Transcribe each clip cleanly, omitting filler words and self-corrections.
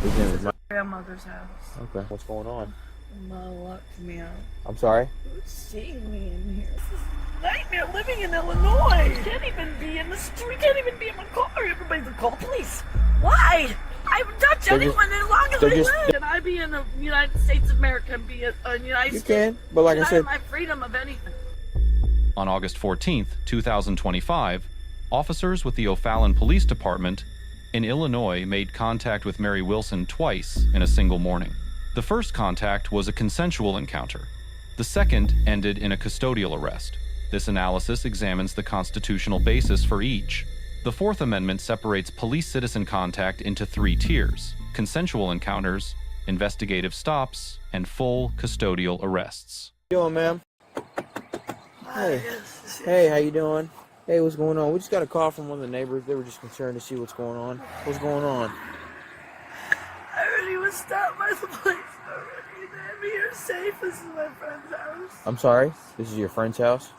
His name is Mike. Grandmother's house. Okay. What's going on? Ma locked me out. I'm sorry? Who's seeing me in here? This is a nightmare living in Illinois. Can't even be in the street. Can't even be in my car. Everybody's gonna call the police. Why? I haven't touched anyone as long as I live. Can I be in the United States of America and be a United States? You can, but like I said, my freedom of anything. On August 14th, 2025, officers with the O'Fallon Police Department in Illinois made contact with Mary Wilson twice in a single morning. The first contact was a consensual encounter. The second ended in a custodial arrest. This analysis examines the constitutional basis for each. The Fourth Amendment separates police-citizen contact into three tiers: consensual encounters, investigative stops, and full custodial arrests. How you doing, ma'am? Hey. Hey, how you doing? Hey, what's going on? We just got a call from one of the neighbors. They were just concerned to see what's going on. What's going on? I already was stopped by the police already. They had me here safe. This is my friend's house. I'm sorry? This is your friend's house?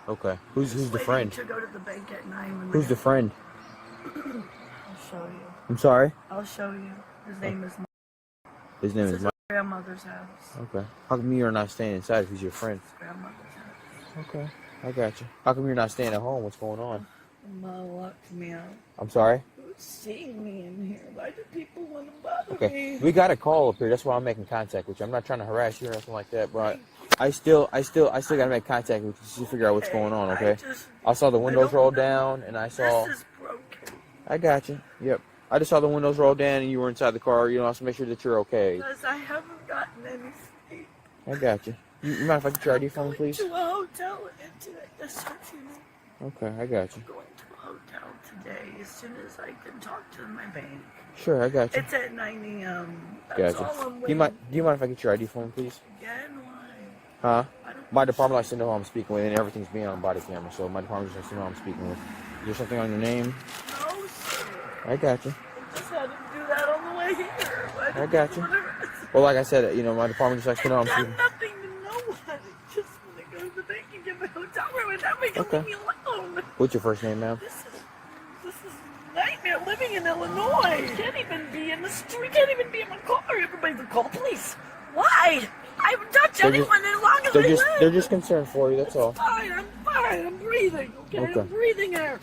Okay. Who's the friend? To go to the bank at 9. Who's the friend? I'll show you. I'm sorry? I'll show you. His name is Mike. His name is Mike. Grandmother's house. Okay. How come you're not staying inside if he's your friend? Grandmother's house. Okay. I got you. How come you're not staying at home? What's going on? Ma locked me out. I'm sorry? Who's seeing me in here? Why do people want to bother Okay. me? We got a call up here. That's why I'm making contact with you. I'm not trying to harass you or anything like that, but I still gotta make contact with you just to figure out what's going on, okay? I saw the windows roll down and I saw... This is broken. I got you. Yep. I just saw the windows roll down and you were inside the car. You know, so make sure that you're okay. Because I haven't gotten any sleep. I got you. You mind if I get your ID phone, please? To a hotel and today. That's what you know. Okay, I got you. I'm going to a hotel today as soon as I can talk to my bank. Sure, I got you. It's at 9 a.m. That's Gotcha. all I'm Do waiting. you mind if I get your ID phone, please? Again, why? Huh? My department likes to know who I'm speaking with, and everything's being on body camera, so my department just likes to know who I'm speaking with. Is there something on your name? No, sir. I got you. I just had to do that on the way here. I got you. Well, like I said, you know, my department just likes to know I'm I've speaking. got nothing to know about it. Just want to go to the bank and get my hotel room and that way you leave me alone. What's your first name, ma'am? This is a nightmare living in Illinois. Can't even be in the street. Can't even be in my car. Everybody's gonna call the police. Why? I haven't touched anyone as long as I live. They're just concerned for you, that's all. I'm fine. I'm breathing. Okay? I'm breathing air.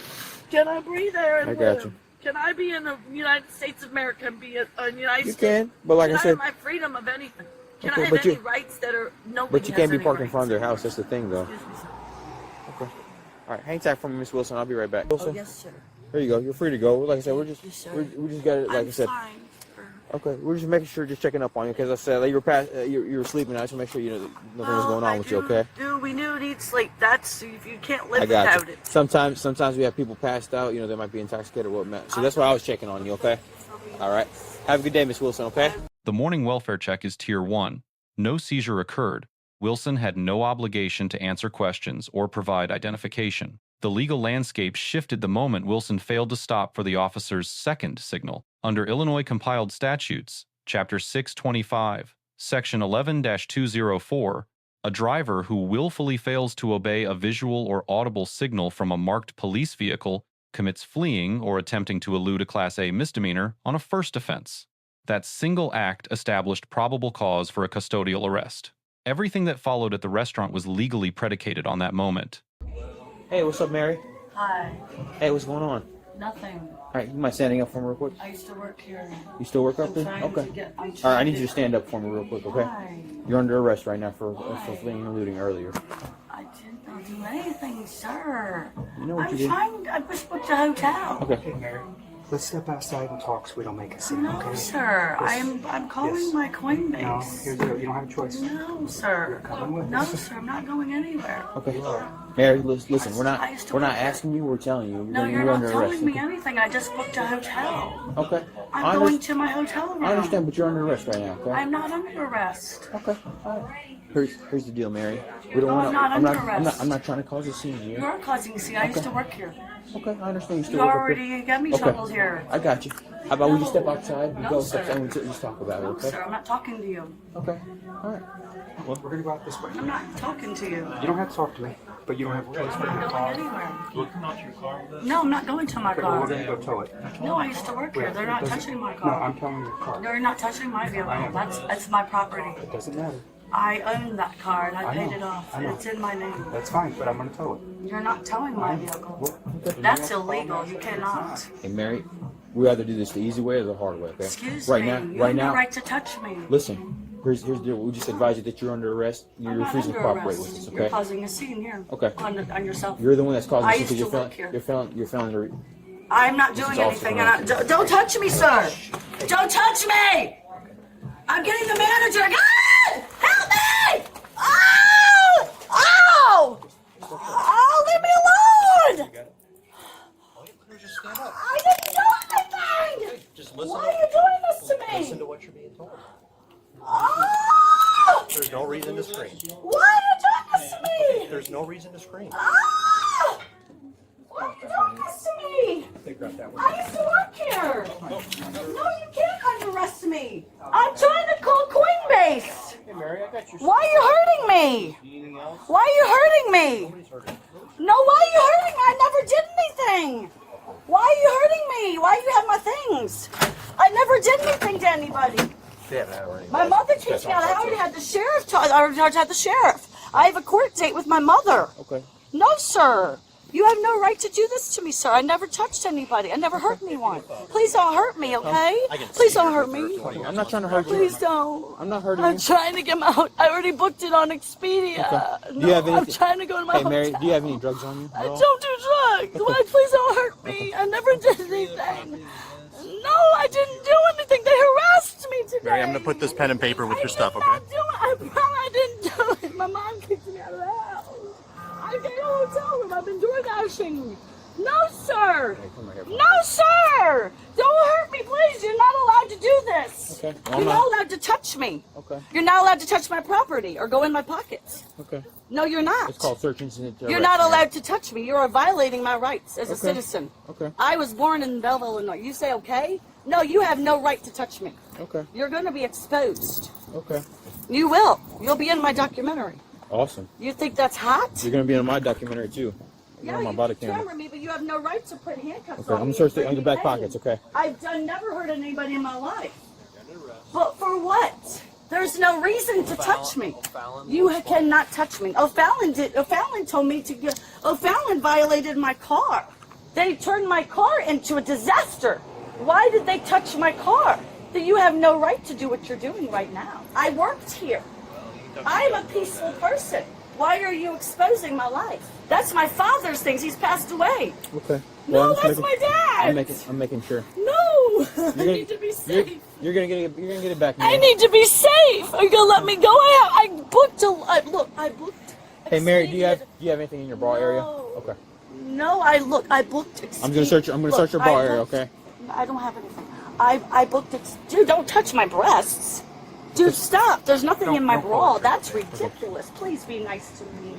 Can I breathe air and I live? got you. Can I be in the United States of America and be a United States? You can, but like I Can I said... have my freedom of anything? Can I have but any rights that are... Nobody But you can't be has parked any in front of their rights. house, that's the thing, though. Excuse me, sir. Okay. All right, hang tight for me, Miss Wilson. I'll be right back. Wilson? Oh, yes, sir. Here you go. You're free to go. Like I said, we just got it. Like I'm I said, fine, sir. okay. We're just making sure, just checking up on you, because I said like, you were sleeping. I just want to make sure you know that nothing was going on with you. Okay. Dude, we knew need sleep. That's if you can't live I got without you. it. Sometimes we have people passed out. You know, they might be intoxicated or whatnot. So that's why I was checking on you. Okay. All right. Have a good day, Miss Wilson. Okay. The morning welfare check is Tier 1. No seizure occurred. Wilson had no obligation to answer questions or provide identification. The legal landscape shifted the moment Wilson failed to stop for the officer's second signal. Under Illinois compiled statutes, Chapter 625, Section 11-204, a driver who willfully fails to obey a visual or audible signal from a marked police vehicle commits fleeing or attempting to elude a Class A misdemeanor on a first offense. That single act established probable cause for a custodial arrest. Everything that followed at the restaurant was legally predicated on that moment. Hey, what's up, Mary? Hi. Hey, what's going on? Nothing. All right, you mind standing up for me real quick? I used to work here. You still work up there? Okay. All right, I need you to stand up for me real quick, okay? Hi. You're under arrest right now for fleeing and eluding earlier. I didn't do anything, sir. You know what you did? I just booked a hotel. Okay. Hey, Mary, let's step outside and talk so we don't make a scene, No, okay? sir. I'm calling Yes. my No, Coinbase. here's the deal. You don't have a choice. No, sir. Coming with No, us. sir. I'm not going anywhere. Okay. Mary, listen, we're I used to not work there. asking you, we're telling you. No, you're under not arrest. telling me anything. I just booked a hotel. Okay. I'm going to my hotel room. I understand, but you're under arrest right now, okay? I'm not under arrest. Okay. All right. Here's the deal, Mary. We don't No, want I'm not under arrest. I'm not trying to cause a scene here. You're causing a scene. I used to work here. Okay, I understand. You still You work up already here. got me troubles here. I got you. How about we just step outside? We No, go sir. step and we just talk about it, No, okay? sir, I'm not talking to you. Okay. All right. Well, we're gonna go out this way. I'm not talking to you. You don't have to talk to me, but you don't have a choice. We're I'm gonna not going anywhere. No, I'm not going to my Well, we're car. gonna go tow it. No, I used to work here. They're not touching my No, car. I'm towing your car. They're not touching my vehicle. That's my property. It doesn't matter. I own that car and I I paid know, it off. I know. It's in my name. That's fine, but I'm gonna tow it. You're not towing my vehicle. Well, That's illegal. You cannot. Hey, Mary, we either do this the easy way or the hard way, okay? Excuse right me. Now, You right have now, no right to touch me. listen. Here's the deal. We just advise you that you're under arrest. And I'm you're not refusing to under cooperate arrest. with us, You're okay? causing a scene here. Okay. On yourself. You're the one that's causing I this used because to work here. you're failing to. I'm not This doing is also anything. correct. And don't touch me, sir. Don't touch me. I'm getting the manager. God! Help me! Oh! Oh! Oh, leave me alone! I didn't do anything! Just listen. Why are you doing this to me? Listen to what you're being told. Oh! There's no reason to scream. Why are you doing this to me? There's no reason to scream. Oh! Why are you doing this to me? Take her out that way. I used to work here. No, you can't arrest me. I'm trying to call Coinbase. Hey, Mary, I got your. Why are you hurting me? Anything else? Why are you hurting me? Nobody's hurting. No, why are you hurting me? I never did anything. Why are you hurting me? Why do you have my things? I never did anything to anybody. My mother kicked me out. I already had the sheriff. I already had the sheriff. I have a court date with my mother. Okay. No, sir. You have no right to do this to me, sir. I never touched anybody. I never hurt anyone. Please don't hurt me, okay? Please don't hurt me. I'm not trying to hurt you. Please don't. I'm not hurting I'm you. trying to get out. I already booked it on Expedia. Okay. Do No, you have I'm anything- trying to go to my Hey, hotel. Mary, do you have any drugs on you? I at all? don't do drugs. Why? Please don't hurt me. I never did anything. No, I didn't do anything. They harassed me today. Mary, I'm gonna put this pen and paper with your stuff, okay? I didn't do it. My mom kicked me out of the house. I got a hotel room. I've been door dashing. No, sir. No, sir. Don't hurt me, please. You're not allowed to do this. Okay. Well, You're not allowed to touch me. Okay. You're not allowed to touch my property or go in my pockets. Okay. No, you're not. It's called search incident. You're not allowed to touch me. You are violating my rights as a Okay. citizen. Okay. I was born in Belleville, Illinois. You say okay? No, you have no right to touch me. Okay. You're going to be exposed. Okay. You will. You'll be in my documentary. Awesome. You think that's hot? You're gonna be in my documentary too. Yeah, on my you body can camera. camera me, but you have no right to put handcuffs Okay. on I'm me. gonna search and in your bring back me pain. pockets. Okay. I've never hurt anybody in my life. But for what? There's no reason to touch me. You cannot touch me. O'Fallon did. O'Fallon told me to get. O'Fallon violated my car. They turned my car into a disaster. Why did they touch my car? That you have no right to do what you're doing right now. I worked here. I'm a peaceful person. Why are you exposing my life? That's my father's things. He's passed away. Okay. No, I'm just that's my dad. I'm making sure. No, I You're need to be safe. You're gonna get it back. I Mary. need to be safe. Are you gonna let me go? I booked a. I booked. Hey, Mary, do you Expedia. have anything in your bra area? No. Okay. No, I booked. I'm gonna search your bra area. Okay. I don't have anything. I booked it. Dude, don't touch my breasts. Dude, stop. There's nothing in my bra. That's ridiculous. Please be nice to me.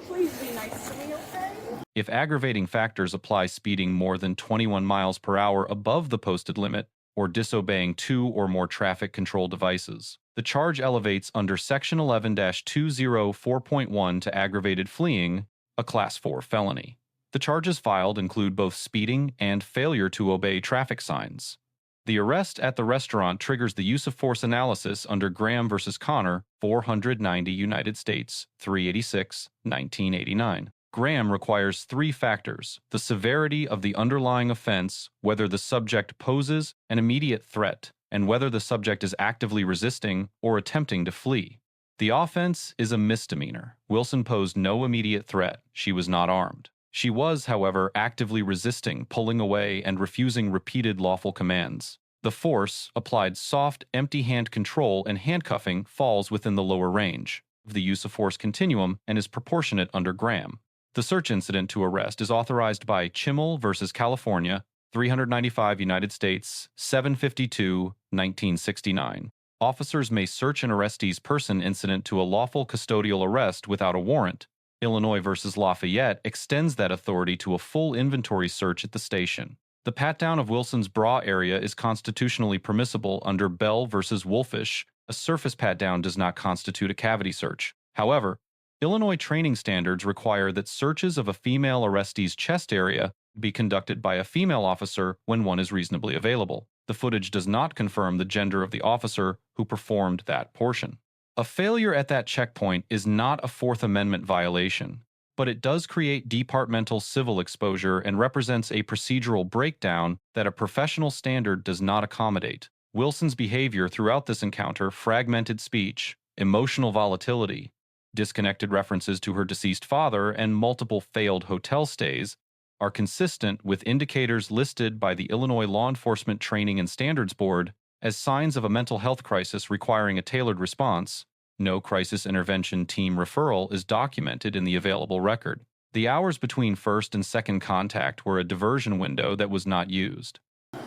Please be nice to me, okay? If aggravating factors apply speeding more than 21 miles per hour above the posted limit or disobeying 2 or more traffic control devices, the charge elevates under Section 11-204.1 to aggravated fleeing, a Class 4 felony. The charges filed include both speeding and failure to obey traffic signs. The arrest at the restaurant triggers the use of force analysis under Graham v. Connor, 490 United States, 386, 1989. Graham requires 3 factors: the severity of the underlying offense, whether the subject poses an immediate threat, and whether the subject is actively resisting or attempting to flee. The offense is a misdemeanor. Wilson posed no immediate threat. She was not armed. She was, however, actively resisting, pulling away, and refusing repeated lawful commands. The force, applied soft, empty hand control and handcuffing, falls within the lower range of the use of force continuum and is proportionate under Graham. The search incident to arrest is authorized by Chimel v. California, 395 United States, 752, 1969. Officers may search an arrestee's person incident to a lawful custodial arrest without a warrant Illinois versus Lafayette extends that authority to a full inventory search at the station. The pat-down of Wilson's bra area is constitutionally permissible under Bell versus Wolfish. A surface pat-down does not constitute a cavity search. However, Illinois training standards require that searches of a female arrestee's chest area be conducted by a female officer when one is reasonably available. The footage does not confirm the gender of the officer who performed that portion. A failure at that checkpoint is not a Fourth Amendment violation, but it does create departmental civil exposure and represents a procedural breakdown that a professional standard does not accommodate. Wilson's behavior throughout this encounter, fragmented speech, emotional volatility, disconnected references to her deceased father, and multiple failed hotel stays, are consistent with indicators listed by the Illinois Law Enforcement Training and Standards Board as signs of a mental health crisis requiring a tailored response. No crisis intervention team referral is documented in the available record. The hours between first and second contact were a diversion window that was not used. Officer,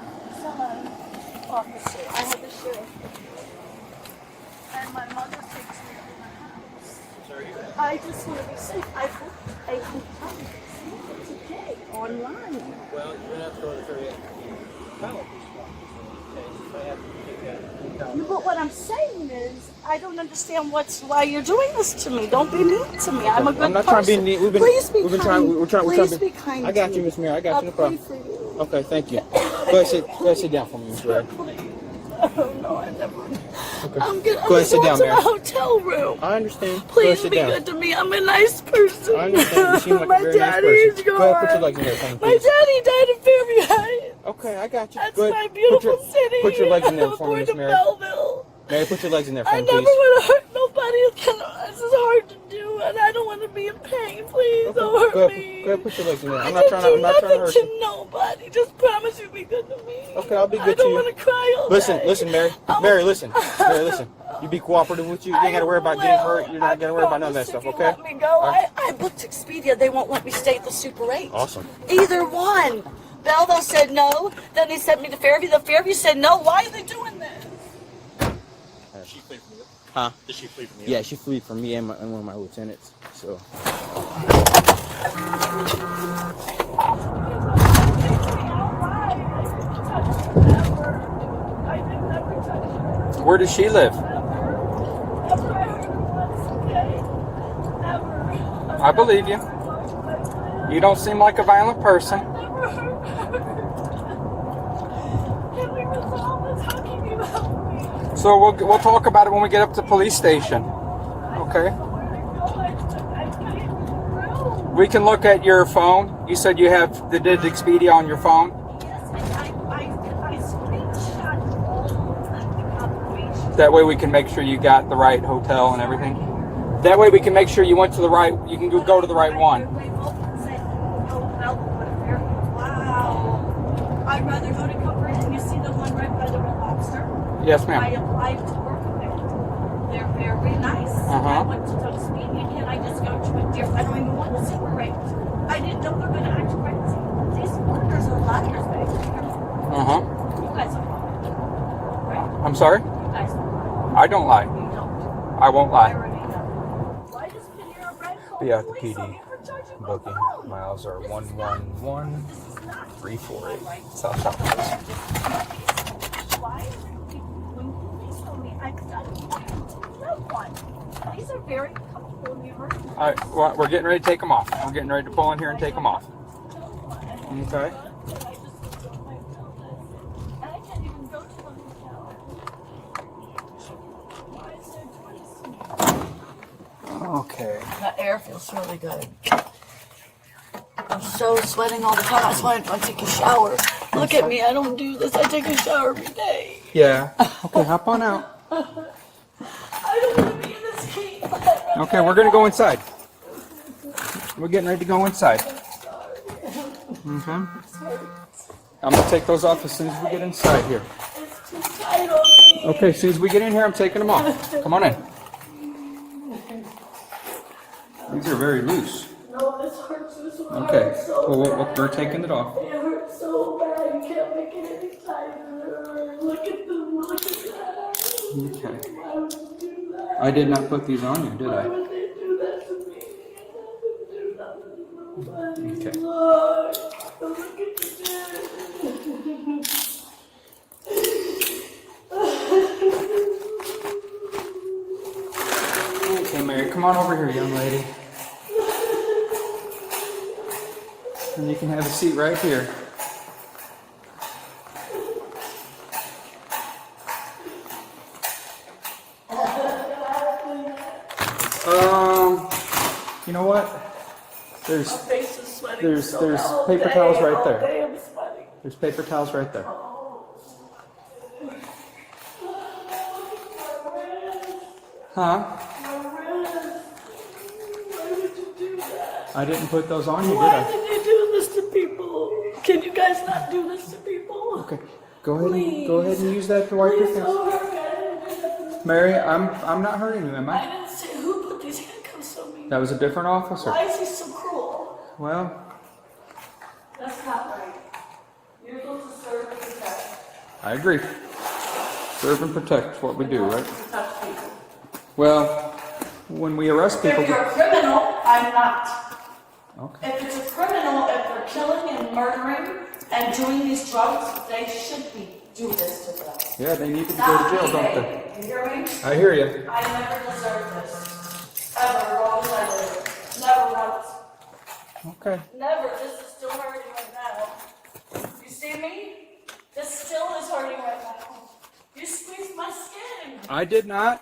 I have the sheriff. And my mother takes me to my house. I just want to be safe. I can come today online. Well, you're going to have to go to the 38 panel. But what I'm saying is, I don't understand why you're doing this to me. Don't be mean to me. I'm a good I'm not person. trying to be neat. Please be kind. We're trying Please to be kind. I got to you, me. Miss Mary. I got you. No I'll pray problem. for you. Okay, thank you. Go ahead, sit down for me, Miss Mary. Oh no, I never. Okay. I'm Go ahead, going sit down, to Mary. my hotel room. I understand. Please go be ahead, sit good to me. I'm a nice person. down. I understand. You seem like my a very nice daddy's person. gone. Go ahead, put your legs in there for me, My please. daddy died in Fairview Heights. Okay, I got you. That's Go ahead. my beautiful city. Put your legs in there I'm for me, going Miss to Mary. Melville. Mary, put your legs in there for I me, never please. want to hurt nobody. This is hard to do, and I don't want to be in pain. Please don't hurt me. Go ahead, put your legs in there. I I'm not trying to hurt nothing you. to nobody. Just promise you'll be good to me. Okay, I'll be good I to don't you. want to cry all Listen, day. listen, Mary. Mary, listen. Mary, listen. You be cooperative with you. You ain't got to worry about getting hurt. You're not going to worry about none of that stuff, okay? Let me go. I booked Expedia. They won't let me stay at the Super 8. Awesome. Either one. Belleville said no. Then they sent me to Fairview. The Fairview said no. Why are they doing this? Did she flee from you? Huh? Did she flee from you? Yeah, she fled from me and one of my lieutenants. So. Where does she live? I believe you. You don't seem like a violent person. Can we resolve this? How can you help me? So we'll talk about it when we get up to the police station. Okay? We can look at your phone. You said you have the did Expedia on your phone. I screenshot all the confirmation. That way we can make sure you got the right hotel and everything. That way we can make sure you went to the right, you can go to the right one. Wow. I'd rather go to Comfort, and you see the one right by the Red Lobster? Yes, I ma'am. applied to work there. They're very nice. I went to Expedia. Can I just go to a different? I don't even want to Super 8. I didn't know they're going to act crazy. These workers are liars, baby. You guys are lying. Right? I'm sorry? You guys are lying. I don't lie. You don't. I won't I lie. already know. Why does Panera Bread call Be at the police on PD. me for charging my Booking. phone? Miles are 111348. South South. Why is it when police tell me I've done no one? These are very comfortable in the emergency. All right, well, we're getting ready to take them off. We're getting ready to pull in here and take them off. Okay. And I can't even go to the hotel. Why is there 20? Okay. That air feels really good. I'm so sweating all the time. That's why I take a shower. Look at me. I don't do this. I take a shower every day. Yeah. Okay, hop on out. I don't want to be in this heat. Okay, we're gonna go inside. We're getting ready to go inside. Okay. I'm gonna take those off as soon as we get inside here. It's too tight on me. Okay, as soon as we get in here, I'm taking them off. Come on in. These are very loose. No, this hurts. This one Okay. hurts so Well, we're taking it off. It hurts so bad. You can't make it any tighter. Look at them. Look at that. Okay. Why would you do that? I did not put these on you, did Why I? would they do that to me? Mary, come on over here, young lady. And you can have a seat right here. You know what? There's paper towels right there. There's paper towels right there. Huh? I didn't put those on you, did Why I? did you do this to people? Can you guys not do this to people? Okay. Go ahead and use that to wipe your face. Mary, I'm not hurting you, am I I? didn't say who put these handcuffs on me. That was a different officer. Why is he so cruel? Well, That's not right. You're supposed to serve and protect. I agree. Serve and protect is what we do, right? Protect people. Well, when we arrest people, If you're a criminal, I'm not. okay. If it's a criminal, if they're killing and murdering and doing these drugs, they should be doing this to them. Yeah, they need to go to Not jail, me, don't they? baby. You hear me? I hear you. I never deserved this. Ever, long as I live. Never once. Okay. Never. This is still hurting right now. You see me? This still is hurting right now. You squeezed my skin. I did not.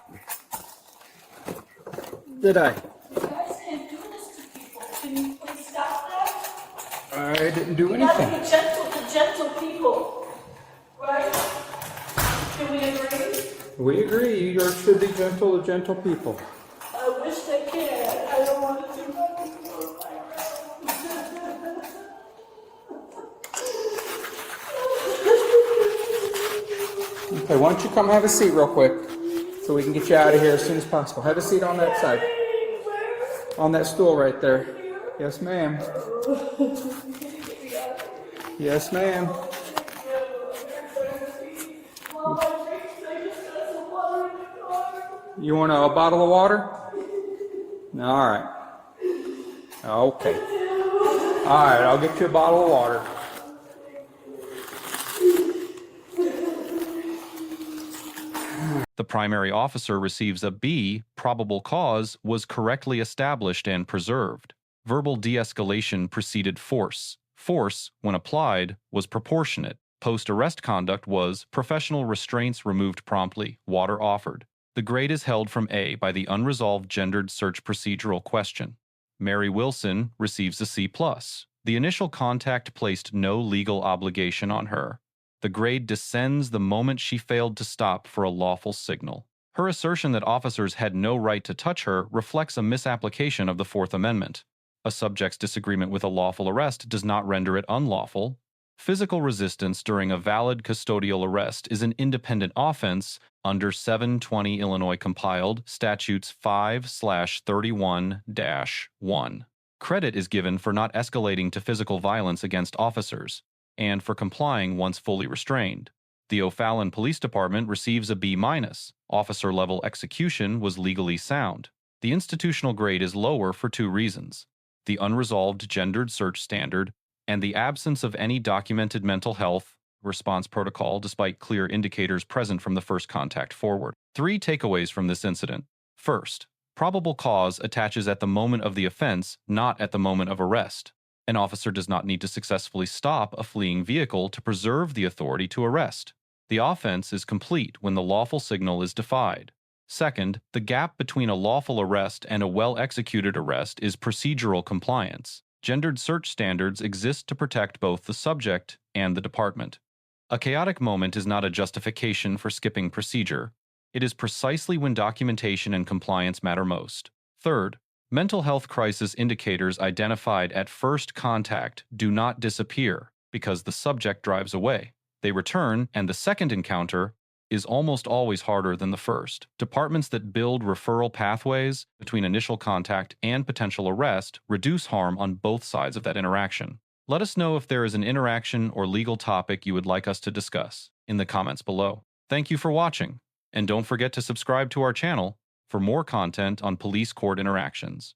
Did I? You guys can't do this to people. Can you please stop that? I didn't do You gotta anything. be gentle to gentle people. Right? Can we agree? We agree. You should be gentle to gentle people. I wish they could. I don't want to do nothing to my Okay, why don't you come have a seat real quick so we can get you out of here as soon as possible. Have a seat on that side. On that stool right there. Yes, ma'am. Yes, ma'am. You want a bottle of water? All right. Okay. All right, I'll get you a bottle of water. The primary officer receives a B. Probable cause was correctly established and preserved. Verbal de-escalation preceded force. Force, when applied, was proportionate. Post-arrest conduct was professional restraints removed promptly, water offered. The grade is held from A by the unresolved gendered search procedural question. Mary Wilson receives a C+. The initial contact placed no legal obligation on her. The grade descends the moment she failed to stop for a lawful signal. Her assertion that officers had no right to touch her reflects a misapplication of the Fourth Amendment. A subject's disagreement with a lawful arrest does not render it unlawful. Physical resistance during a valid custodial arrest is an independent offense under 720 Illinois compiled statutes 5/31-1. Credit is given for not escalating to physical violence against officers, and for complying once fully restrained. The O'Fallon Police Department receives a B-. Officer-level execution was legally sound. The institutional grade is lower for two reasons: the unresolved gendered search standard and the absence of any documented mental health response protocol despite clear indicators present from the first contact forward. Three takeaways from this incident. First, probable cause attaches at the moment of the offense, not at the moment of arrest. An officer does not need to successfully stop a fleeing vehicle to preserve the authority to arrest. The offense is complete when the lawful signal is defied. Second, the gap between a lawful arrest and a well-executed arrest is procedural compliance. Gendered search standards exist to protect both the subject and the department. A chaotic moment is not a justification for skipping procedure. It is precisely when documentation and compliance matter most. Third, mental health crisis indicators identified at first contact do not disappear because the subject drives away. They return, and the second encounter is almost always harder than the first. Departments that build referral pathways between initial contact and potential arrest reduce harm on both sides of that interaction. Let us know if there is an interaction or legal topic you would like us to discuss in the comments below. Thank you for watching, and don't forget to subscribe to our channel for more content on police court interactions.